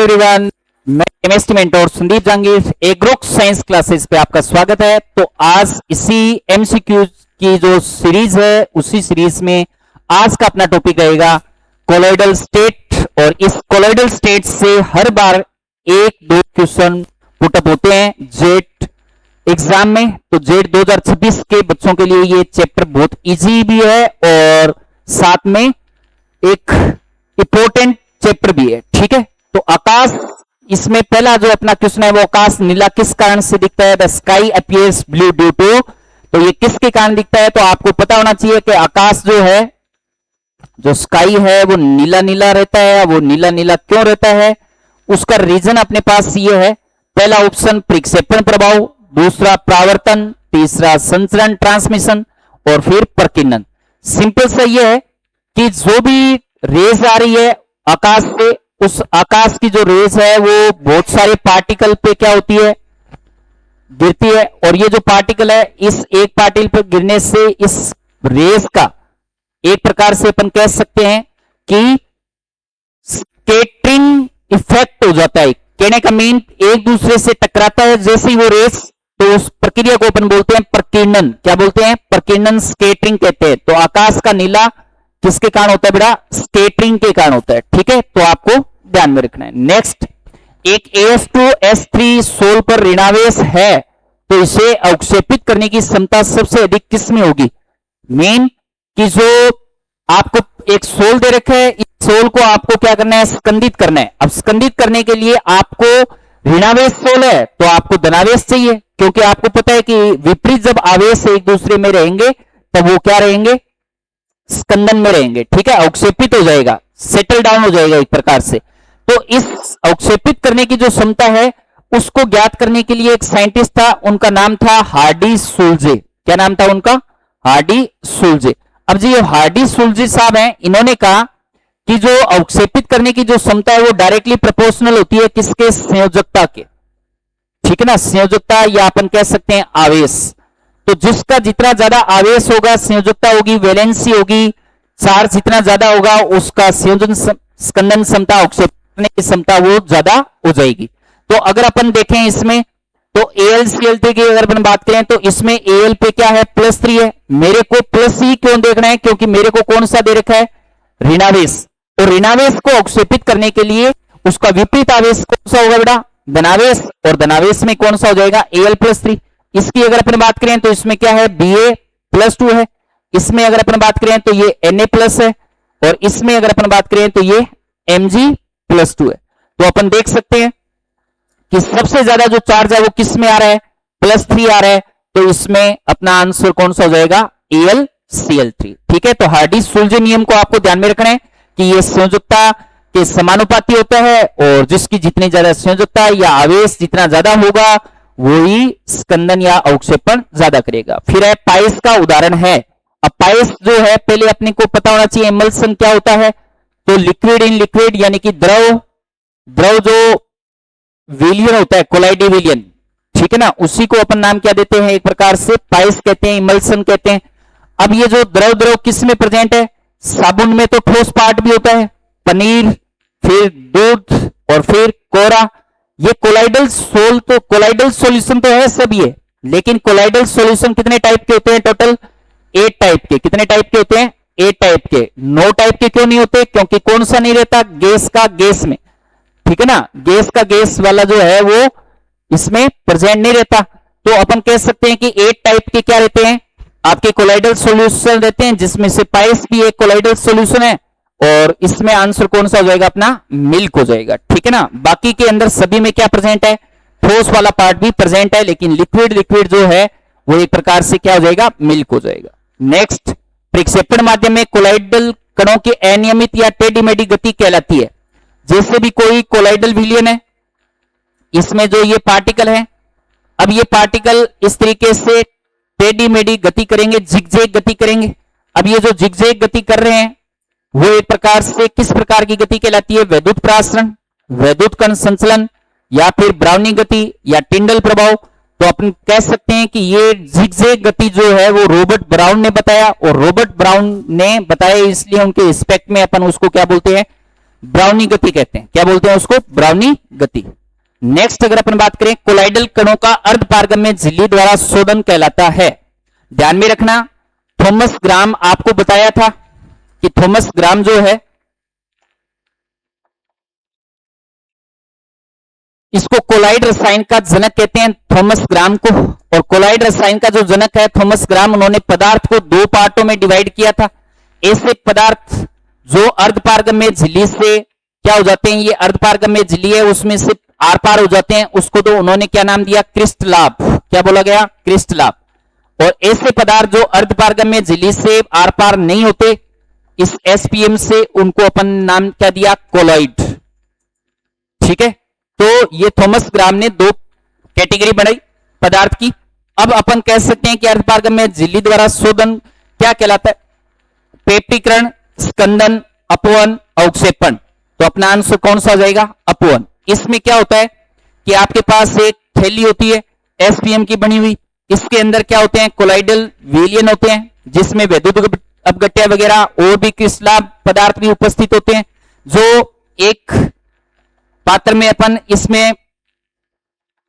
Everyone, मैं chemistry mentor Sandeep Jahangir एग्रोक science classes पे आपका स्वागत है। तो आज इसी एमसीक्यू की जो सीरीज है उसी सीरीज में आज का अपना टॉपिक रहेगा कोलॉइडल स्टेट। और इस कोलॉइडल स्टेट से हर बार एक दो क्वेश्चन पुटअप होते हैं जेट एग्जाम में। तो जेट 2026 के बच्चों के लिए ये चैप्टर बहुत इजी भी है और साथ में एक इंपॉर्टेंट चैप्टर भी है। ठीक है, तो आकाश, इसमें पहला जो अपना क्वेश्चन है वो आकाश नीला किस कारण से दिखता है। The sky appears blue due to, तो ये किसके कारण दिखता है। तो आपको पता होना चाहिए कि आकाश जो है, जो स्काई है वो नीला नीला रहता है। वो नीला नीला क्यों रहता है, उसका रीजन अपने पास ये है। पहला ऑप्शन प्रक्षेपण प्रभाव, दूसरा परावर्तन, तीसरा संचरण ट्रांसमिशन और फिर प्रकीर्णन। सिंपल सा ये है कि जो भी रेज आ रही है आकाश से, उस आकाश की जो रेज है वो बहुत सारे पार्टिकल पे क्या होती है, गिरती है। और ये जो पार्टिकल है, इस एक पार्टिकल पर गिरने से इस रेज का एक प्रकार से अपन कह सकते हैं कि स्कैटरिंग इफेक्ट हो जाता है। कहने का मीन एक दूसरे से टकराता है जैसे ही वो रेस, तो उस प्रक्रिया को अपन बोलते हैं प्रकीर्णन। क्या बोलते हैं, प्रकीर्णन, स्कैटरिंग कहते हैं। तो आकाश का नीला किसके कारण होता है बेटा, स्कैटरिंग के कारण होता है। ठीक है, तो आपको ध्यान में रखना है। नेक्स्ट, एक AS2S3 सोल पर ऋणावेश है तो इसे अवक्षेपित करने की क्षमता सबसे अधिक किस में होगी। मेन कि जो आपको एक सोल दे रखा है, इस सोल को आपको क्या करना है, स्कंदित करना है। अब स्कंदित करने के लिए आपको ऋणावेश सोल है तो आपको धनावेश चाहिए, क्योंकि आपको पता है कि विपरीत जब आवेश एक दूसरे में रहेंगे तब वो क्या रहेंगे, स्कंदन में रहेंगे। ठीक है, अवक्षेपित हो जाएगा, सेटल डाउन हो जाएगा एक प्रकार से। तो इस अवक्षेपित करने की जो क्षमता है उसको ज्ञात करने के लिए एक साइंटिस्ट था, उनका नाम था हार्डी सुलजे। क्या नाम था उनका, हार्डी सुलजे। अब जी ये हार्डी सुलजे साहब हैं, इन्होंने कहा कि जो अवक्षेपित करने की जो क्षमता है वो डायरेक्टली प्रोपोर्शनल होती है किसके, संयोजकता के। ठीक है ना, संयोजकता या अपन कह सकते हैं आवेश। तो जिसका जितना ज्यादा आवेश होगा, संयोजकता होगी, वैलेंसी होगी, चार्ज जितना ज्यादा होगा, उसका संयोजन स्कंदन क्षमता, अवक्षेपण करने की क्षमता वो ज्यादा हो जाएगी। तो अगर अपन देखें इसमें, तो AlCl3 की अगर अपन बात करें तो इसमें Al पे क्या है, +3 है। मेरे को प्लस ही क्यों देखना है, क्योंकि मेरे को कौन सा दे रखा है, ऋणावेश। और ऋणावेश को अवक्षेपित करने के लिए उसका विपरीत आवेश कौन सा होगा बेटा, धनावेश। और धनावेश में कौन सा हो जाएगा, Al+3। इसकी अगर अपन बात करें तो इसमें क्या है, Ba+2 है। इसमें अगर अपन बात करें तो ये Na+ है। और इसमें अगर अपन बात करें तो ये Mg+2 है। तो अपन देख सकते हैं कि सबसे ज्यादा जो चार्ज है वो किस में आ रहा है, +3 आ रहा है। तो इसमें अपना आंसर कौन सा हो जाएगा, AlCl3। ठीक है, तो हार्डी सुलजे नियम को आपको ध्यान में रखना है कि ये संयोजकता के समानुपाती होता है और जिसकी जितनी ज्यादा संयोजकता या आवेश जितना ज्यादा होगा वही स्कंदन या अवक्षेपण ज्यादा करेगा। फिर है पाइस का उदाहरण है। अब पाइस जो है पहले अपने को पता होना चाहिए इमल्सन क्या होता है। तो लिक्विड इन लिक्विड यानी कि द्रव जो विलियन होता है, कोलाइडी विलियन, ठीक है ना, उसी को अपन नाम क्या देते हैं, एक प्रकार से पाइस कहते हैं, इमल्सन कहते हैं। अब ये जो द्रव किस में प्रेजेंट है, साबुन में तो ठोस पार्ट भी होता है, पनीर, फिर दूध और फिर कोरा। ये कोलाइडल सोल, तो कोलाइडल सॉल्यूशन तो है सब ये, लेकिन कोलाइडल सॉल्यूशन कितने टाइप के होते हैं, टोटल 8 टाइप के। कितने टाइप के होते हैं, 8 टाइप के। 9 टाइप के क्यों नहीं होते, क्योंकि कौन सा नहीं रहता, गैस का गैस में। ठीक है ना, गैस का गैस वाला जो है वो इसमें प्रेजेंट नहीं रहता। तो अपन कह सकते हैं कि 8 टाइप के क्या रहते हैं, आपके कोलाइडल सॉल्यूशन रहते हैं, जिसमें से पाइस भी एक कोलाइडल सॉल्यूशन है। और इसमें आंसर कौन सा हो जाएगा, अपना मिल्क हो जाएगा। ठीक है ना, बाकी के अंदर सभी में क्या प्रेजेंट है, ठोस वाला पार्ट भी प्रेजेंट है, लेकिन लिक्विड जो है वो एक प्रकार से क्या हो जाएगा, मिल्क हो जाएगा। नेक्स्ट, प्रक्षेपण माध्यम में कोलाइडल कणों की अनियमित या टेढ़ी मेढ़ी गति कहलाती है। जैसे भी कोई कोलाइडल विलियन है, इसमें जो ये पार्टिकल है, अब ये पार्टिकल इस तरीके से टेढ़ी मेढ़ी गति करेंगे, जिगजैग गति करेंगे। अब ये जो जिगजैग गति कर रहे हैं वो एक प्रकार से किस प्रकार की गति कहलाती है, वैद्युत प्रासरण, वैद्युत कण संचलन, या फिर ब्राउनी गति या टिंडल प्रभाव। तो अपन कह सकते हैं कि ये जिगजैग गति जो है वो रॉबर्ट ब्राउन ने बताया, और रॉबर्ट ब्राउन ने बताया इसलिए उनके रिस्पेक्ट में अपन उसको क्या बोलते हैं, ब्राउनी गति कहते हैं। क्या बोलते हैं उसको? ब्राउनी गति। नेक्स्ट अगर अपन बात करें, कोलाइडल कणों का अर्धपारगम्य झिल्ली द्वारा शोधन कहलाता है। ध्यान में रखना, थॉमस ग्राम आपको बताया था कि थॉमस ग्राम जो है इसको कोलाइड रसायन का जनक कहते हैं, थॉमस ग्राम को। और कोलाइड रसायन का जो जनक है थॉमस ग्राम, उन्होंने पदार्थ को दो पार्टों में डिवाइड किया था। ऐसे पदार्थ जो अर्धपारगम्य झिल्ली से क्या हो जाते हैं, ये अर्धपारगम्य झिल्ली है उसमें से आर पार हो जाते हैं, उसको तो उन्होंने क्या नाम दिया? क्रिस्टलाभ। क्या बोला गया? क्रिस्टलाभ। और ऐसे पदार्थ जो अर्धपारगम्य झिल्ली से आर पार नहीं होते इस एसपीएम से, उनको अपन नाम क्या दिया? कोलॉइड। ठीक है, तो ये थॉमस ग्राम ने दो कैटेगरी बनाई पदार्थ की। अब अपन कह सकते हैं कि अर्धपारगम्य झिल्ली द्वारा शोधन क्या कहलाता है? पेप्टीकरण, स्कंदन, अपवन, अवक्षेपण। तो अपना आंसर कौन सा हो जाएगा? अपवन। इसमें क्या होता है कि आपके पास एक थैली होती है एसपीएम की बनी हुई, इसके अंदर क्या होते हैं? कोलाइडल विलयन होते हैं, जिसमें वैद्युत अपघट्य वगैरह और भी क्रिस्टलाभ पदार्थ भी उपस्थित होते हैं, जो एक पात्र में अपन इसमें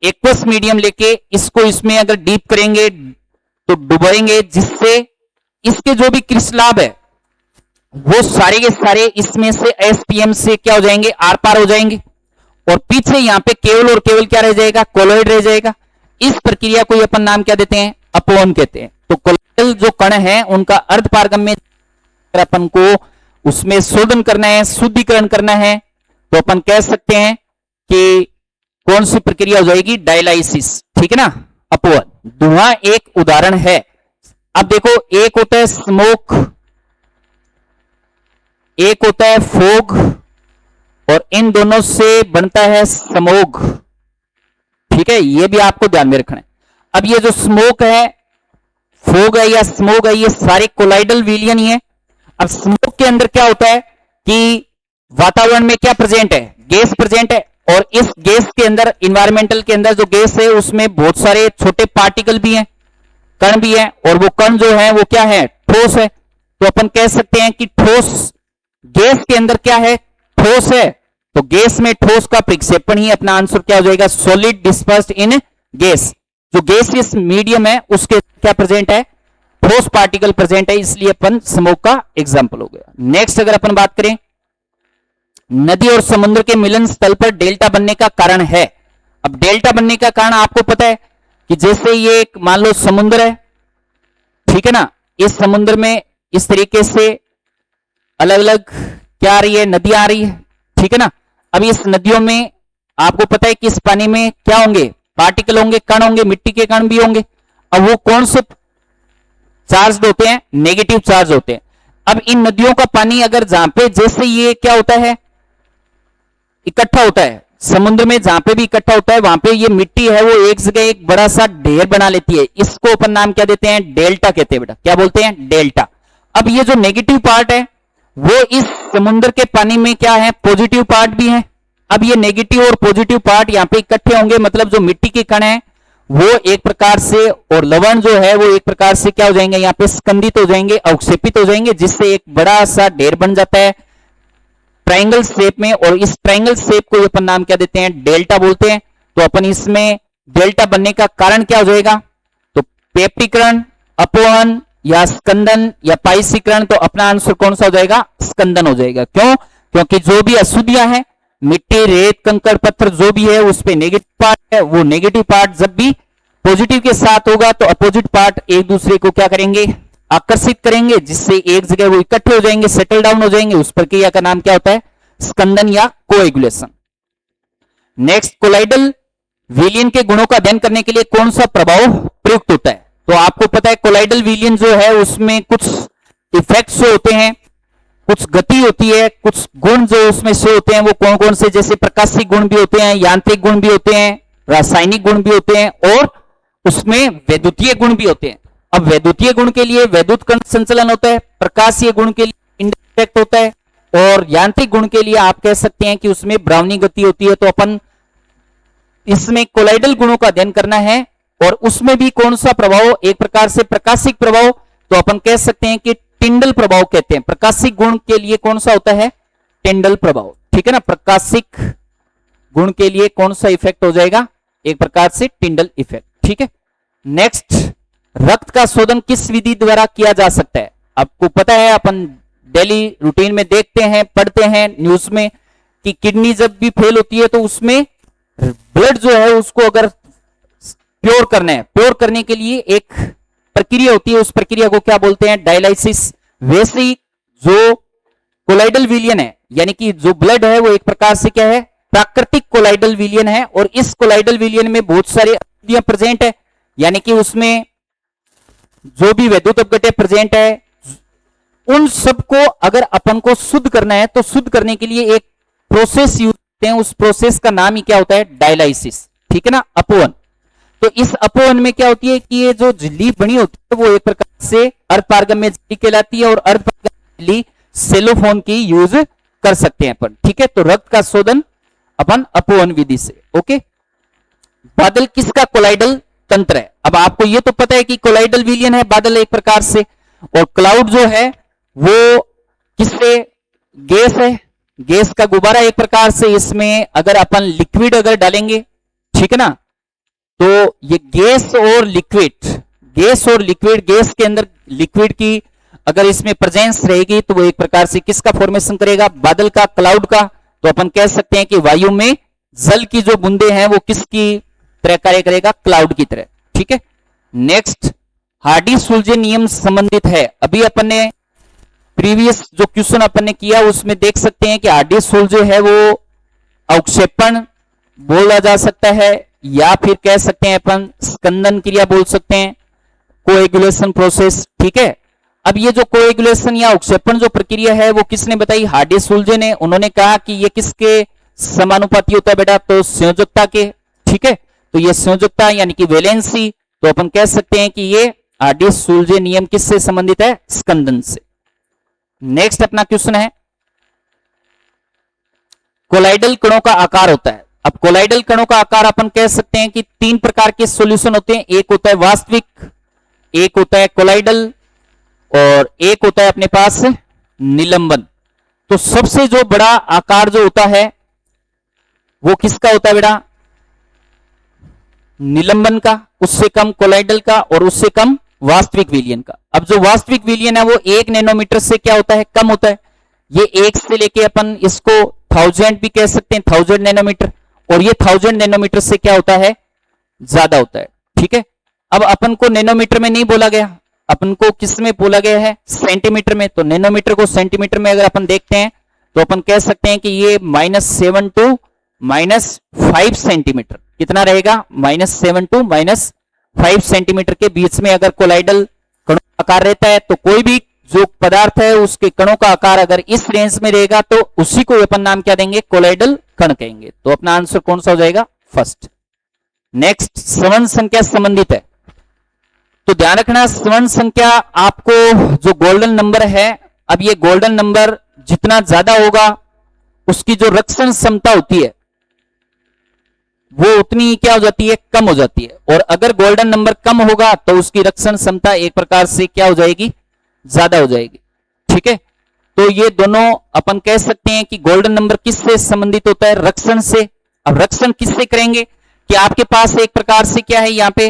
एक्वस मीडियम लेके इसको इसमें अगर डीप करेंगे तो डुबोएंगे, जिससे इसके जो भी क्रिस्टलाभ है वो सारे के सारे इसमें से एसपीएम से क्या हो जाएंगे? आर पार हो जाएंगे। और पीछे यहां पे केवल और केवल क्या रह जाएगा? कोलॉइड रह जाएगा। इस प्रक्रिया को अपन नाम क्या देते हैं? अपवन कहते हैं। तो कोलॉइडल जो कण है उनका अर्धपारगम्य अपन को उसमें शोधन करना है, शुद्धिकरण करना है, तो अपन कह सकते हैं कि कौन सी प्रक्रिया हो जाएगी? डायलाइसिस। ठीक है ना? अपवन। धुआं एक उदाहरण है। अब देखो, एक होता है स्मोक, एक होता है फोग, और इन दोनों से बनता है समोग। ठीक है, ये भी आपको ध्यान में रखना है। अब ये जो स्मोक है, फोग है या स्मोक है, ये सारे कोलाइडल विलयन ही है। अब स्मोक के अंदर क्या होता है कि वातावरण में क्या प्रेजेंट है? गैस प्रेजेंट है, और इस गैस के अंदर, इन्वायरमेंटल के अंदर जो गैस है उसमें बहुत सारे छोटे पार्टिकल भी हैं, कण भी है, और वो कण जो है वो क्या है? ठोस है। तो अपन कह सकते हैं कि ठोस गैस के अंदर क्या है? ठोस है। तो गैस में ठोस का प्रक्षेपण ही अपना आंसर क्या हो जाएगा? सॉलिड डिस्पर्स्ड इन गैस। जो गैसियस मीडियम है उसके क्या प्रेजेंट है? ठोस पार्टिकल प्रेजेंट है, इसलिए अपन स्मोक का एग्जांपल हो गया। नेक्स्ट अगर अपन बात करें, नदी और समुद्र के मिलन स्थल पर डेल्टा बनने का कारण है। अब डेल्टा बनने का कारण आपको पता है कि जैसे ये एक मान लो समुद्र है, ठीक है ना, इस समुद्र में इस तरीके से अलग अलग क्या आ रही है? नदी आ रही है। ठीक है ना? अब इस नदियों में आपको पता है कि इस पानी में क्या होंगे? पार्टिकल होंगे, कण होंगे, मिट्टी के कण भी होंगे। अब वो कौन से चार्ज होते हैं? नेगेटिव चार्ज होते हैं। अब इन नदियों का पानी अगर जहां पे जैसे ये क्या होता है? इकट्ठा होता है समुद्र में, जहां पे भी इकट्ठा होता है वहां पे ये मिट्टी है वो एक जगह एक बड़ा सा ढेर बना लेती है। इसको अपन नाम क्या देते हैं? डेल्टा कहते हैं। बेटा क्या बोलते हैं? डेल्टा। अब ये जो नेगेटिव पार्ट है वो इस समुद्र के पानी में क्या है? पॉजिटिव पार्ट भी है। अब ये नेगेटिव और पॉजिटिव पार्ट यहां पे इकट्ठे होंगे, मतलब जो मिट्टी के कण है वो एक प्रकार से, और लवण जो है वो एक प्रकार से क्या हो जाएंगे? यहाँ पे स्कंदित हो जाएंगे, अवक्षेपित हो जाएंगे, जिससे एक बड़ा सा ढेर बन जाता है ट्रायंगल शेप में। और इस ट्रायंगल शेप को अपन नाम क्या देते हैं? डेल्टा बोलते हैं। तो अपन इसमें डेल्टा बनने का कारण क्या हो जाएगा? तो पेप्टीकरण, अपवहन या स्कंदन या पाइसीकरण। तो अपना आंसर कौन सा हो जाएगा? स्कंदन हो जाएगा। क्यों? क्योंकि जो भी अशुद्धियां हैं, मिट्टी, रेत, कंकड़, पत्थर जो भी है उस पे नेगेटिव पार्ट है, वो नेगेटिव पार्ट जब भी पॉजिटिव के साथ होगा तो अपोजिट पार्ट एक दूसरे को क्या करेंगे? आकर्षित करेंगे, जिससे एक जगह वो इकट्ठे हो जाएंगे, सेटल डाउन हो जाएंगे। उस प्रक्रिया का नाम क्या होता है? स्कंदन या कोएगुलेशन। नेक्स्ट, कोलाइडल विलयन के गुणों का अध्ययन करने के लिए कौन सा प्रभाव प्रयुक्त होता है? तो आपको पता है कोलाइडल विलयन जो है उसमें कुछ इफेक्ट्स होते हैं, कुछ गति होती है, कुछ गुण जो उसमें से होते हैं वो कौन कौन से? जैसे प्रकाशिक गुण भी होते हैं, यांत्रिक गुण भी होते हैं, रासायनिक गुण भी होते हैं, और उसमें वैद्युतीय गुण भी होते हैं। अब वैद्युतीय गुण के लिए वैद्युत कण संचलन होता है, प्रकाशीय गुण के लिए इंडक्ट होता है, और यांत्रिक गुण के लिए आप कह सकते हैं कि उसमें ब्राउनी गति होती है। तो अपन इसमें कोलाइडल गुणों का अध्ययन करना है, और उसमें भी कौन सा प्रभाव? एक प्रकार से प्रकाशिक प्रभाव। तो अपन कह सकते हैं कि टिंडल प्रभाव कहते हैं। प्रकाशिक गुण के लिए कौन सा होता है? टिंडल प्रभाव। ठीक है ना, प्रकाशिक गुण के लिए कौन सा इफेक्ट हो जाएगा, एक प्रकार से टिंडल इफेक्ट। ठीक है, नेक्स्ट, रक्त का शोधन किस विधि द्वारा किया जा सकता है? आपको पता है, अपन डेली रूटीन में देखते हैं, पढ़ते हैं न्यूज में कि किडनी जब भी फेल होती है तो उसमें ब्लड जो है उसको अगर प्योर करना है, प्योर करने के लिए एक प्रक्रिया होती है, उस प्रक्रिया को क्या बोलते हैं, डायलाइसिस। वैसे ही जो कोलाइडल विलियन है, यानी कि जो ब्लड है वो एक प्रकार से क्या है, प्राकृतिक कोलाइडल विलियन है, और इस कोलाइडल विलियन में बहुत सारे अवयव प्रेजेंट है, यानी कि उसमें जो भी वैद्युत अपघट्य प्रेजेंट है, उन सबको अगर अपन को शुद्ध करना है तो शुद्ध करने के लिए एक प्रोसेस यूज करते हैं, उस प्रोसेस का नाम ही क्या होता है, डायलाइसिस। ठीक है ना, अपवन। तो इस अपवन में क्या होती है कि ये जो झिल्ली बनी होती है वो एक प्रकार से अर्धपारगम्य झिल्ली कहलाती है, और अर्धपारगम्य झिल्ली सेलोफोन की यूज कर सकते हैं अपन। ठीक है, तो रक्त का शोधन अपन अपवन विधि से। ओके, बादल किसका कोलाइडल तंत्र है? अब आपको ये तो पता है कि कोलाइडल विलियन है बादल एक प्रकार से, और क्लाउड जो है वो किससे, गैस है, गैस का गुब्बारा एक प्रकार से। इसमें अगर अपन लिक्विड अगर डालेंगे, ठीक है ना, तो ये गैस और लिक्विड, गैस के अंदर लिक्विड की अगर इसमें प्रेजेंस रहेगी तो वो एक प्रकार से किसका फॉर्मेशन करेगा, बादल का, क्लाउड का। तो अपन कह सकते हैं कि वायु में जल की जो बूंदे हैं वो किसकी तरह कार्य करेगा, क्लाउड की तरह। ठीक है, नेक्स्ट, हार्डी सुलजे नियम संबंधित है। अभी अपन ने प्रीवियस जो क्वेश्चन अपन ने किया उसमें देख सकते हैं कि हार्डी सुलजे है वो अवक्षेपण बोला जा सकता है, या फिर कह सकते हैं अपन स्कंदन क्रिया बोल सकते हैं, कोएगुलेशन प्रोसेस। ठीक है, अब ये जो कोएगुलेशन या अवक्षेपण जो प्रक्रिया है वो किसने बताई, हार्डी सुलजे ने। उन्होंने कहा कि ये किसके समानुपाती होता है बेटा, तो संयोजकता के। ठीक है, तो ये संयोजकता यानी कि वैलेंसी, तो अपन कह सकते हैं कि ये हार्डी सुलजे नियम किससे संबंधित है, स्कंदन से। नेक्स्ट अपना क्वेश्चन है, कोलाइडल कणों का आकार होता है। अब कोलाइडल कणों का आकार अपन कह सकते हैं कि तीन प्रकार के सॉल्यूशन होते हैं, एक होता है वास्तविक, एक होता है कोलाइडल, और एक होता है अपने पास निलंबन। तो सबसे जो बड़ा आकार जो होता है वो किसका होता है बेटा, निलंबन का, उससे कम कोलाइडल का, और उससे कम वास्तविक विलियन का। अब जो वास्तविक विलियन है वो 1 नैनोमीटर से क्या होता है, कम होता है। ये 1 से लेके अपन इसको 1000 भी कह सकते हैं, 1000 नैनोमीटर, और ये 1000 नैनोमीटर से क्या होता है, ज्यादा होता है। ठीक है, अब अपन को नैनोमीटर में नहीं बोला गया, अपन को किस में बोला गया है, सेंटीमीटर में। तो नैनोमीटर को सेंटीमीटर में अगर अपन देखते हैं तो अपन कह सकते हैं कि ये -7 टू -5 सेंटीमीटर कितना रहेगा, -7 टू -5 सेंटीमीटर के बीच में अगर कोलाइडल कणों का आकार रहता है, तो कोई भी जो पदार्थ है उसके कणों का आकार अगर इस रेंज में रहेगा तो उसी को अपन नाम क्या देंगे, कोलाइडल कण कहेंगे। तो अपना आंसर कौन सा हो जाएगा, फर्स्ट। नेक्स्ट, श्रवण संख्या संबंधित है। तो ध्यान रखना, श्रवण संख्या आपको जो गोल्डन नंबर है, अब ये गोल्डन नंबर जितना ज्यादा होगा उसकी जो रक्षण क्षमता होती है वो उतनी क्या हो जाती है, कम हो जाती है। और अगर गोल्डन नंबर कम होगा तो उसकी रक्षण क्षमता एक प्रकार से क्या हो जाएगी, ज्यादा हो जाएगी। ठीक है, तो ये दोनों अपन कह सकते हैं कि गोल्डन नंबर किससे संबंधित होता है, रक्षण से। अब रक्षण किससे करेंगे कि आपके पास एक प्रकार से क्या है, यहाँ पे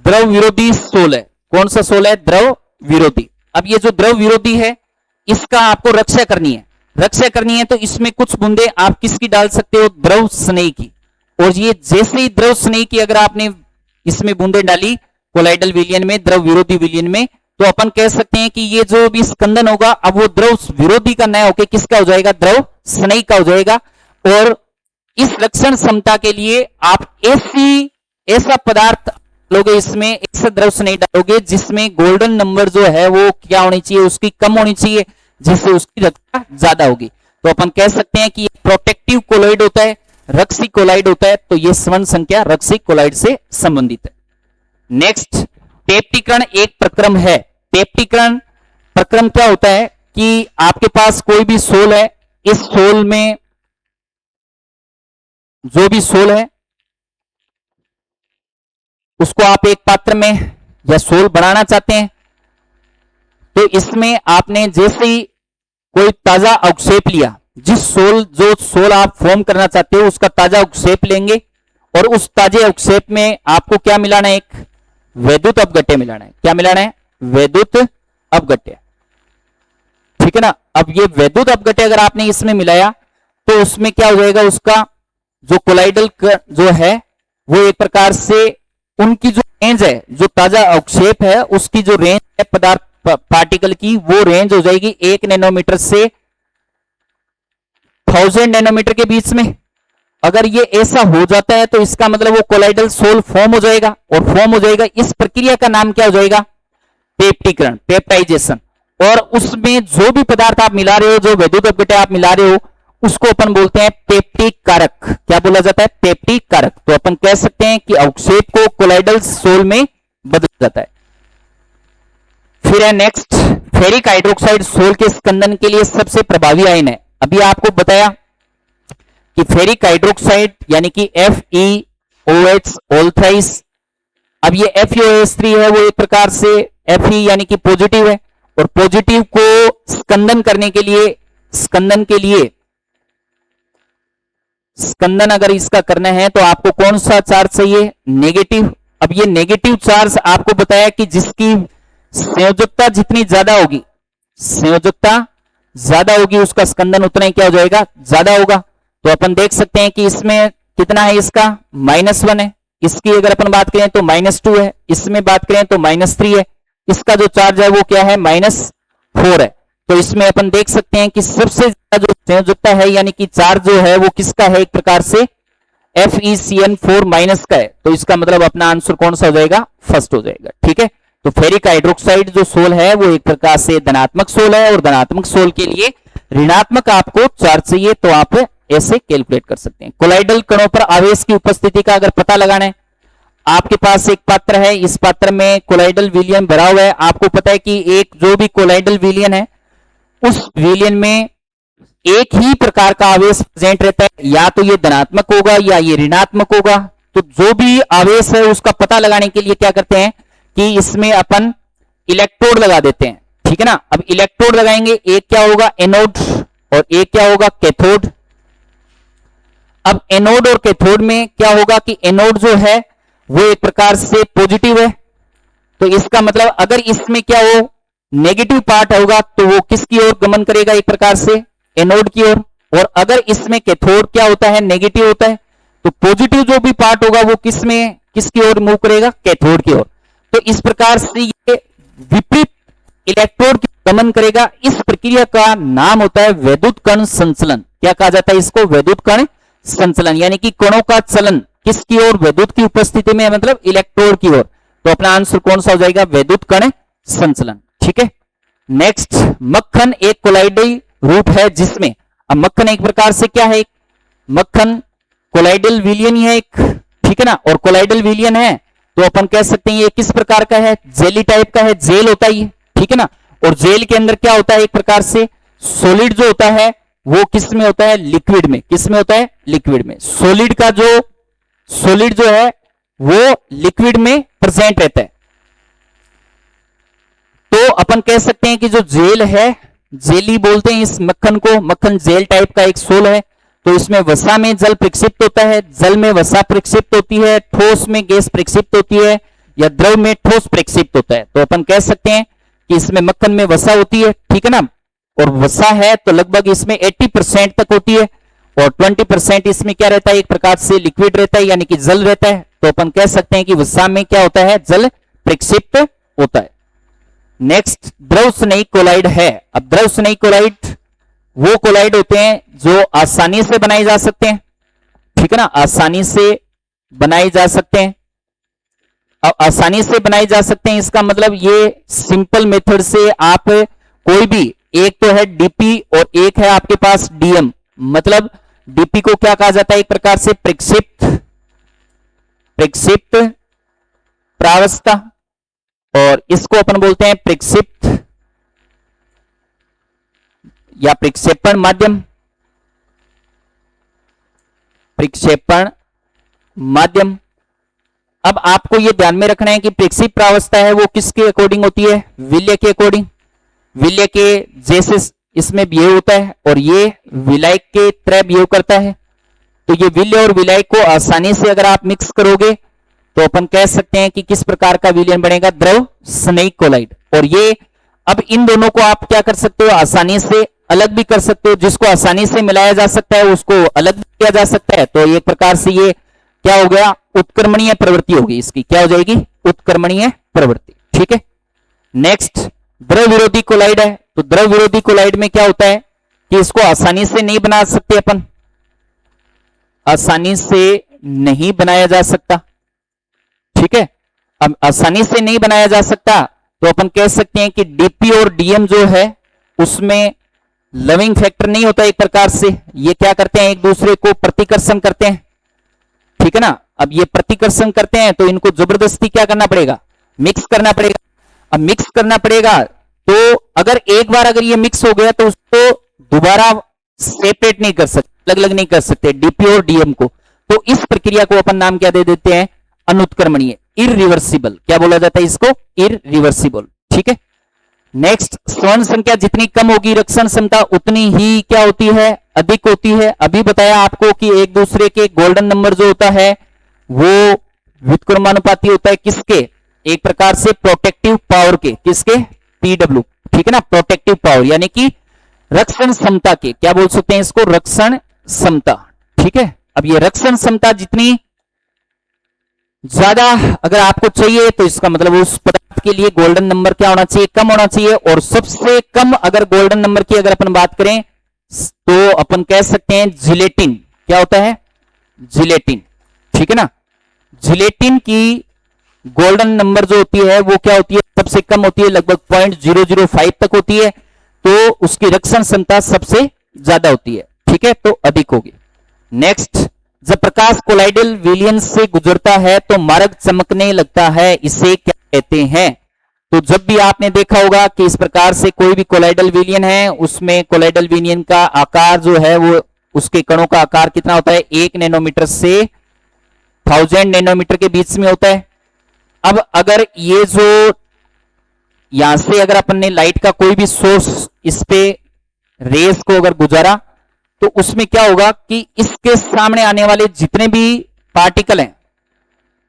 द्रव विरोधी सोल है। कौन सा सोल है, द्रव विरोधी। अब ये जो द्रव विरोधी है इसका आपको रक्षा करनी है, तो इसमें कुछ बूंदे आप किसकी डाल सकते हो, द्रव स्नेह की। और ये जैसे ही द्रव स्नेह की अगर आपने इसमें बूंदे डाली कोलाइडल विलियन में, द्रव विरोधी विलियन में, तो अपन कह सकते हैं कि ये जो भी स्कंदन होगा अब वो द्रव विरोधी का न होकर किसका हो जाएगा, द्रव स्नेह का हो जाएगा। और इस रक्षण क्षमता के लिए आप ऐसा पदार्थ लोगे, इसमें ऐसा द्रव स्नेह डालोगे जिसमें गोल्डन नंबर जो है वो क्या होनी चाहिए, उसकी कम होनी चाहिए, जिससे उसकी रक्षा ज्यादा होगी। तो अपन कह सकते हैं कि ये प्रोटेक्टिव कोलॉइड होता है, रक्षी कोलॉइड होता है। तो ये श्रवण संख्या रक्षी कोलॉइड से संबंधित है। नेक्स्ट, पेप्टीकरण एक प्रक्रम है। पेप्टीकरण प्रक्रम क्या होता है कि आपके पास कोई भी सोल है, इस सोल में जो भी सोल है उसको आप एक पात्र में या सोल बनाना चाहते हैं, तो इसमें आपने जैसे ही कोई ताजा अवक्षेप लिया, जिस सोल जो सोल आप फॉर्म करना चाहते हो उसका ताजा अवक्षेप लेंगे और उस ताजे अवक्षेप में आपको क्या मिलाना है, एक वैद्युत अपघट्य मिलाना है। क्या मिलाना है, वैद्युत अपघट्य, ठीक है ना। अब ये वैद्युत अपघट्य अगर आपने इसमें मिलाया तो उसमें क्या हो जाएगा, उसका जो कोलाइडल जो है वो एक प्रकार से उनकी जो रेंज है, जो ताजा अवक्षेप है उसकी जो रेंज है पदार्थ पार्टिकल की, वो रेंज हो जाएगी 1 नैनोमीटर से 1000 नैनोमीटर के बीच में। अगर ये ऐसा हो जाता है तो इसका मतलब वो कोलाइडल सोल फॉर्म हो जाएगा, और फॉर्म हो जाएगा, इस प्रक्रिया का नाम क्या हो जाएगा, पेप्टीकरण, पेप्टाइजेशन। और उसमें जो भी पदार्थ आप मिला रहे हो, जो वैद्युत अपघट्य आप मिला रहे हो, उसको अपन बोलते हैं पेप्टिक कारक। क्या बोला जाता है, पेप्टिक कारक। तो अपन कह सकते हैं कि अवक्षेप को कोलाइडल सोल में बदल जाता है। फिर है नेक्स्ट, फेरिक हाइड्रोक्साइड सोल के स्कंदन के लिए सबसे प्रभावी आयन है। अभी आपको बताया कि फेरिक हाइड्रोक्साइड यानी कि FeOH ऑल थ्राइस। अब ये FeOH3 है, वो एक प्रकार से Fe यानी कि पॉजिटिव है, और पॉजिटिव को स्कंदन करने के लिए, स्कंदन अगर इसका करना है तो आपको कौन सा चार्ज चाहिए, नेगेटिव। अब ये नेगेटिव चार्ज आपको बताया कि जिसकी संयोजकता जितनी ज्यादा होगी, संयोजकता ज्यादा होगी, उसका स्कंदन उतना ही क्या हो जाएगा, ज्यादा होगा। तो अपन देख सकते हैं कि इसमें कितना है, इसका -1 है, इसकी अगर अपन बात करें तो -2 है, इसमें बात करें तो -3 है, इसका जो चार्ज है वो क्या है, -4 है। तो इसमें अपन देख सकते हैं कि सबसे ज्यादा जो संयोजकता है यानी कि चार्ज जो है वो किसका है, एक प्रकार से FeCN4- का है। तो इसका मतलब अपना आंसर कौन सा हो जाएगा, फर्स्ट हो जाएगा, ठीक है। तो फेरिक हाइड्रोक्साइड जो सोल है वो एक प्रकार से धनात्मक सोल है, और धनात्मक सोल के लिए ऋणात्मक आपको चार्ज चाहिए, तो आप ऐसे कैलकुलेट कर सकते हैं। कोलाइडल कणों पर आवेश की उपस्थिति का अगर पता लगाना है, आपके पास एक पात्र है, इस पात्र में कोलाइडल विलयन भरा हुआ है। आपको पता है कि एक जो भी कोलाइडल विलयन है उस विलयन में एक ही प्रकार का आवेश प्रेजेंट रहता है, या तो ये धनात्मक होगा या ये ऋणात्मक होगा। तो जो भी आवेश है उसका पता लगाने के लिए क्या करते हैं कि इसमें अपन इलेक्ट्रोड लगा देते हैं, ठीक है ना। अब इलेक्ट्रोड लगाएंगे, एक क्या होगा, एनोड, और एक क्या होगा, कैथोड। अब एनोड और कैथोड में क्या होगा कि एनोड जो है वो एक प्रकार से पॉजिटिव है, तो इसका मतलब अगर इसमें क्या हो, नेगेटिव पार्ट होगा तो वो किसकी ओर गमन करेगा, एक प्रकार से एनोड की ओर। और अगर इसमें कैथोड क्या होता है, नेगेटिव होता है, तो पॉजिटिव जो भी पार्ट होगा वो किसमें, किसकी ओर मूव करेगा, कैथोड की ओर। तो इस प्रकार से ये विपरीत इलेक्ट्रोड की गमन करेगा। इस प्रक्रिया का नाम होता है वैद्युत कण संचलन। क्या कहा जाता है इसको, वैद्युत कण संचलन, यानी कि कणों का चलन किसकी ओर, वैद्युत की उपस्थिति में, मतलब इलेक्ट्रोड की ओर। तो अपना आंसर कौन सा हो जाएगा, वैद्युत कण संचलन, ठीक है। नेक्स्ट, मक्खन एक कोलाइडल रूप है जिसमें, अब मक्खन एक प्रकार से क्या है, मक्खन कोलाइडल विलयन ही है एक, ठीक है ना। और कोलाइडल विलयन है तो अपन कह सकते हैं ये किस प्रकार का है, जेली टाइप का है, जेल होता है ये, ठीक है ना। और जेल के अंदर क्या होता है, एक प्रकार से सॉलिड जो होता है वो किस में होता है, लिक्विड में। किस में होता है, लिक्विड में। सॉलिड का जो सॉलिड जो है वो लिक्विड में प्रेजेंट रहता है। तो अपन कह सकते हैं कि जो जेल है, जेली बोलते हैं इस मक्खन को, मक्खन जेल टाइप का एक सोल है। तो इसमें वसा में जल प्रक्षिप्त होता है, जल में वसा प्रक्षिप्त होती है, ठोस में गैस प्रक्षिप्त होती है, या द्रव में ठोस प्रक्षिप्त होता है। तो अपन कह सकते हैं कि इसमें मक्खन में वसा होती है, ठीक है ना। और वसा है तो लगभग इसमें 80% तक होती है, और 20% इसमें क्या रहता है, एक प्रकार से लिक्विड रहता है, यानी कि जल रहता है। तो अपन कह सकते हैं कि वसा में क्या होता है, जल प्रक्षिप्त होता है। नेक्स्ट, द्रव स्नेही कोलाइड है। अब द्रव स्नेही कोलाइड वो कोलाइड होते हैं जो आसानी से बनाए जा सकते हैं, ठीक है ना, आसानी से बनाए जा सकते हैं। अब आसानी से बनाए जा सकते हैं इसका मतलब ये सिंपल मेथड से आप कोई भी, एक तो है डीपी और एक है आपके पास डीएम। मतलब डीपी को क्या कहा जाता है, एक प्रकार से प्रक्षिप्त प्रावस्था, और इसको अपन बोलते हैं प्रक्षिप्त या प्रक्षेपण माध्यम, प्रक्षेपण माध्यम। अब आपको यह ध्यान में रखना है कि प्रक्षिप्त प्रावस्था है वो किसके अकॉर्डिंग होती है, विल्य के अकॉर्डिंग। विल्य के जैसे इसमें बिहेव होता है और ये विलायक के तरह बिहेव करता है। तो ये विल्य और विलायक को आसानी से अगर आप मिक्स करोगे तो अपन कह सकते हैं कि किस प्रकार का विलयन बनेगा, द्रव स्नेहिक कोलाइड। और ये अब इन दोनों को आप क्या कर सकते हो, आसानी से अलग भी कर सकते हो। जिसको आसानी से मिलाया जा सकता है उसको अलग भी किया जा सकता है। तो एक प्रकार से ये क्या हो गया, उत्क्रमणीय प्रवृत्ति होगी इसकी, क्या हो जाएगी, उत्क्रमणीय प्रवृत्ति। ठीक है। नेक्स्ट द्रव विरोधी कोलाइड है। तो द्रव विरोधी कोलाइड में क्या होता है कि इसको आसानी से नहीं बना सकते अपन, आसानी से नहीं बनाया जा सकता। ठीक है। अब आसानी से नहीं बनाया जा सकता तो अपन कह सकते हैं कि डीपी और डीएम जो है उसमें लविंग फैक्टर नहीं होता एक प्रकार से। ये क्या करते हैं, एक दूसरे को प्रतिकर्षण करते हैं। ठीक है ना। अब ये प्रतिकर्षण करते हैं तो इनको जबरदस्ती क्या करना पड़ेगा, मिक्स करना पड़ेगा। अब मिक्स करना पड़ेगा तो अगर एक बार अगर ये मिक्स हो गया तो उसको दोबारा सेपरेट नहीं कर सकते, अलग अलग नहीं कर सकते डीपी और डीएम को। तो इस प्रक्रिया को अपन नाम क्या दे देते हैं, अनुत्क्रमणीय, इरिवर्सिबल। क्या बोला जाता है इसको, इरिवर्सिबल। ठीक है। नेक्स्ट स्वर्ण संख्या जितनी कम होगी रक्षण क्षमता उतनी ही क्या होती है, अधिक होती है। अभी बताया आपको कि एक दूसरे के गोल्डन नंबर जो होता है वो व्युत्क्रमानुपाती होता है किसके, एक प्रकार से प्रोटेक्टिव पावर के, किसके, पीडब्ल्यू। ठीक है ना, प्रोटेक्टिव पावर यानी कि रक्षण क्षमता के, क्या बोल सकते हैं इसको, रक्षण क्षमता। ठीक है। अब ये रक्षण क्षमता जितनी ज्यादा अगर आपको चाहिए तो इसका मतलब उस पदार्थ के लिए गोल्डन नंबर क्या होना चाहिए, कम होना चाहिए। और सबसे कम अगर गोल्डन नंबर की अगर अपन बात करें तो अपन कह सकते हैं जिलेटिन। क्या होता है, जिलेटिन। ठीक है ना। जिलेटिन की गोल्डन नंबर जो होती है वो क्या होती है, सबसे कम होती है, लगभग 0.005 तक होती है। तो उसकी रक्षण क्षमता सबसे ज्यादा होती है। ठीक है, तो अधिक होगी। नेक्स्ट, जब प्रकाश कोलाइडल विलयन से गुजरता है तो मार्ग चमकने लगता है, इसे क्या कहते हैं। तो जब भी आपने देखा होगा कि इस प्रकार से कोई भी कोलाइडल विलयन है उसमें कोलाइडल विलयन का आकार जो है वो उसके कणों का आकार कितना होता है, 1 नैनोमीटर से 1000 नैनोमीटर के बीच में होता है। अब अगर ये जो यहां से अगर अपन ने लाइट का कोई भी सोर्स इस पे रेस को अगर गुजारा तो उसमें क्या होगा कि इसके सामने आने वाले जितने भी पार्टिकल हैं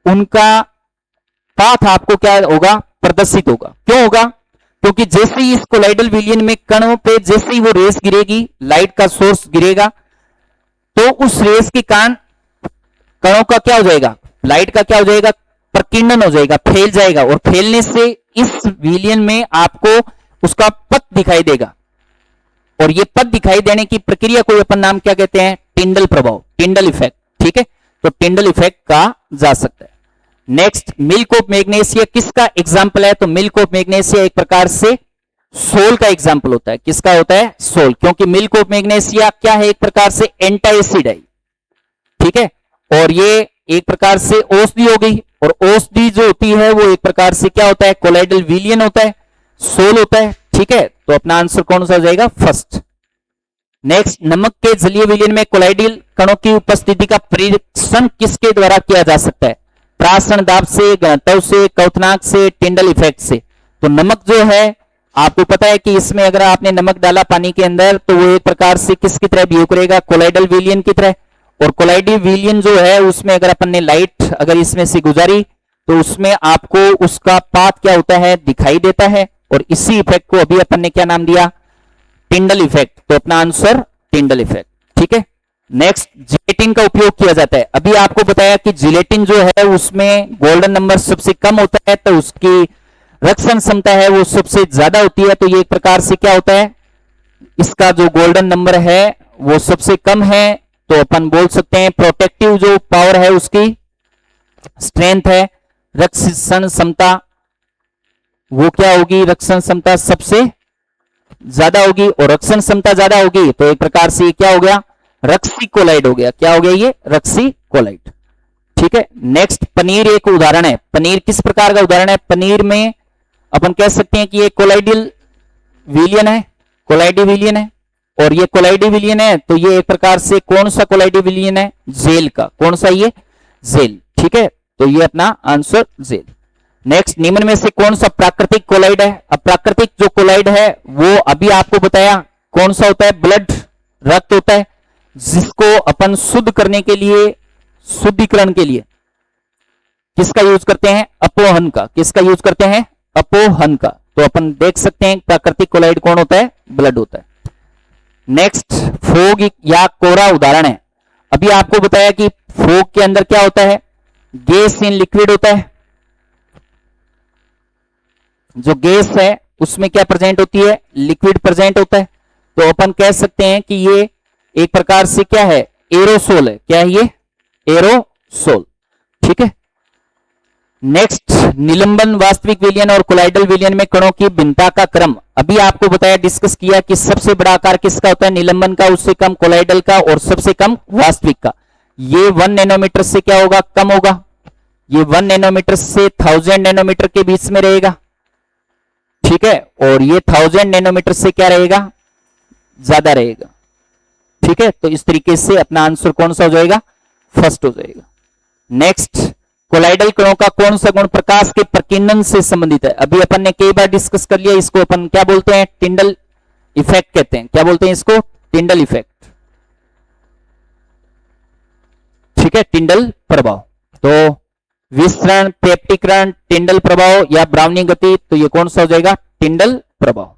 उनका पाथ आपको क्या होगा, प्रदर्शित होगा। क्यों होगा, क्योंकि जैसे ही इस कोलाइडल विलयन में कणों पे जैसे ही वो रेस गिरेगी, लाइट का सोर्स गिरेगा, तो उस रेस के कारण कणों का क्या हो जाएगा, लाइट का क्या हो जाएगा, प्रकीर्णन हो जाएगा, फैल जाएगा। और फैलने से इस विलयन में आपको उसका पथ दिखाई देगा। और ये पथ दिखाई देने की प्रक्रिया को अपन नाम क्या कहते हैं, टिंडल प्रभाव, टिंडल इफेक्ट। ठीक है, तो टिंडल इफेक्ट कहा जा सकता है। नेक्स्ट, मिल्क ऑफ मैग्नेशिया किसका एग्जाम्पल है, तो मिल्क ऑफ मैग्नेशिया एक प्रकार से सोल का एग्जाम्पल होता है। किसका होता है, सोल, क्योंकि मिल्क ऑफ मैग्नेशिया क्या है, एक प्रकार से एंटी एसिड है। ठीक है, और ये एक प्रकार से औषधि हो गई। और औषधि जो होती है वो एक प्रकार से क्या होता है, कोलाइडल विलयन होता है, सोल होता है। ठीक है, तो अपना आंसर कौन सा हो जाएगा, फर्स्ट। नेक्स्ट, नमक के जलीय विलयन में कोलाइडल कणों की उपस्थिति का परीक्षण किसके द्वारा किया जा सकता है, प्राशन दाब से, घनत्व से, क्वथनांक से, टिंडल इफेक्ट से। तो नमक जो है आपको पता है कि इसमें अगर आपने नमक डाला पानी के अंदर तो वो एक प्रकार से किसकी तरह बिहेव करेगा, कोलाइडल विलयन की तरह। और कोलाइडल विलयन जो है उसमें अगर अपन ने लाइट अगर इसमें से गुजारी तो उसमें आपको उसका पाथ क्या होता है, दिखाई देता है। और इसी इफेक्ट को अभी अपन ने क्या नाम दिया, टिंडल इफेक्ट। तो अपना आंसर टिंडल इफेक्ट। ठीक है। नेक्स्ट, जिलेटिन का उपयोग किया जाता है। अभी आपको बताया कि जिलेटिन जो है उसमें गोल्डन नंबर सबसे कम होता है तो उसकी रक्षण क्षमता है वो सबसे ज्यादा होती है। तो ये एक प्रकार से क्या होता है, इसका जो गोल्डन नंबर है वो सबसे कम है। तो अपन बोल सकते हैं प्रोटेक्टिव जो पावर है उसकी स्ट्रेंथ है, रक्षण क्षमता वो क्या होगी, रक्षण क्षमता सबसे ज्यादा होगी। और रक्षण क्षमता ज्यादा होगी तो एक प्रकार से क्या हो गया, रक्सी कोलाइड हो गया। क्या हो गया, ये रक्सी कोलाइड। ठीक है। नेक्स्ट, पनीर एक उदाहरण है। पनीर किस प्रकार का उदाहरण है, पनीर में अपन कह सकते हैं कि ये कोलाइडल विलयन है, कोलाइडी विलयन है। और ये कोलाइडी विलयन है तो ये एक प्रकार से कौन सा कोलाइडी विलयन है, जेल का। कौन सा, ये जेल। ठीक है, तो ये अपना आंसर जेल। नेक्स्ट, निम्न में से कौन सा प्राकृतिक कोलाइड है। अब प्राकृतिक जो कोलाइड है वो अभी आपको बताया कौन सा होता है? ब्लड, रक्त होता है, जिसको अपन शुद्ध करने के लिए, शुद्धिकरण के लिए किसका यूज करते हैं? अपोहन का। किसका यूज करते हैं? अपोहन का। तो अपन देख सकते हैं प्राकृतिक कोलाइड कौन होता है? ब्लड होता है। नेक्स्ट, फोग या कोरा उदाहरण है। अभी आपको बताया कि फोग के अंदर क्या होता है? गैस इन लिक्विड होता है। जो गैस है उसमें क्या प्रेजेंट होती है? लिक्विड प्रेजेंट होता है। तो अपन कह सकते हैं कि ये एक प्रकार से क्या है? एरोसोल है। क्या है ये? एरोसोल। ठीक है। नेक्स्ट, निलंबन, वास्तविक विलयन और कोलाइडल विलयन में कणों की भिन्नता का क्रम। अभी आपको बताया, डिस्कस किया कि सबसे बड़ा आकार किसका होता है? निलंबन का, उससे कम कोलाइडल का और सबसे कम वास्तविक का। ये 1 नैनोमीटर से क्या होगा? कम होगा। ये 1 नैनोमीटर से 1000 नैनोमीटर के बीच में रहेगा। ठीक है। और ये 1000 नैनोमीटर से क्या रहेगा? ज्यादा रहेगा। ठीक है। तो इस तरीके से अपना आंसर कौन सा हो जाएगा? फर्स्ट हो जाएगा। नेक्स्ट, कोलाइडल कणों का कौन सा गुण प्रकाश के प्रकीर्णन से संबंधित है? अभी अपन ने कई बार डिस्कस कर लिया। इसको अपन क्या बोलते हैं? टिंडल इफेक्ट कहते हैं। क्या बोलते हैं इसको? Tyndall effect. ठीक है। टिंडल प्रभाव। तो विसरण, पेप्टिकरण, टिंडल प्रभाव या ब्राउनिंग गति, तो ये कौन सा हो जाएगा? टिंडल प्रभाव।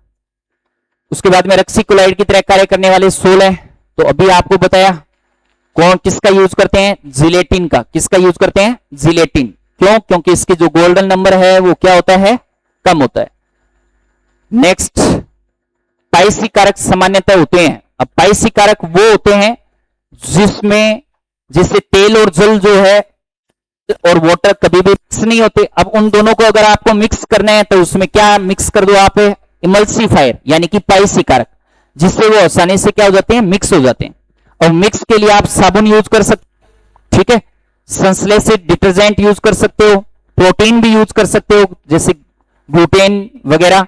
उसके बाद में रक्सी कोलाइड की तरह कार्य करने वाले सोल है। तो अभी आपको बताया कौन किसका यूज करते हैं? जिलेटिन का। किसका यूज करते हैं? जिलेटिन। क्यों? क्योंकि इसकी जो गोल्डन नंबर है वो क्या होता है? कम होता है। नेक्स्ट, पाइसी कारक सामान्यतः होते हैं। अब पाइसी कारक वो होते हैं जिसमें जैसे तेल और जल जो है और वाटर कभी भी मिक्स नहीं होते। अब उन दोनों को अगर आपको मिक्स करना है तो उसमें क्या मिक्स कर दो आप? इमल्सिफायर, यानी कि पाइसी कारक, जिससे वो आसानी से क्या हो जाते हैं? मिक्स हो जाते हैं। और मिक्स के लिए आप साबुन यूज कर सकते। ठीक है। संश्लेषित डिटर्जेंट यूज कर सकते हो, प्रोटीन भी यूज कर सकते हो जैसे ग्लूटेन वगैरह,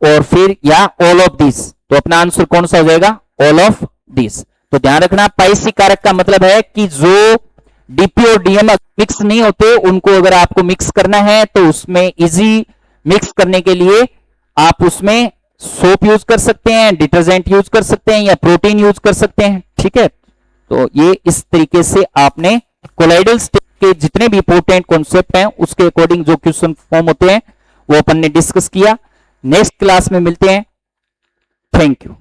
और फिर या ऑल ऑफ दिस। तो अपना आंसर कौन सा हो जाएगा? All of this. तो ध्यान रखना, पाइसी कारक का मतलब है कि जो डीपी और डीएम मिक्स नहीं होते उनको अगर आपको मिक्स करना है तो उसमें इजी मिक्स करने के लिए आप उसमें सोप यूज कर सकते हैं, डिटर्जेंट यूज कर सकते हैं या प्रोटीन यूज कर सकते हैं। ठीक है। तो ये इस तरीके से आपने कोलाइडल स्टेट के जितने भी इंपोर्टेंट कॉन्सेप्ट हैं उसके अकॉर्डिंग जो क्वेश्चन फॉर्म होते हैं वो अपन ने डिस्कस किया। नेक्स्ट क्लास में मिलते हैं। Thank you.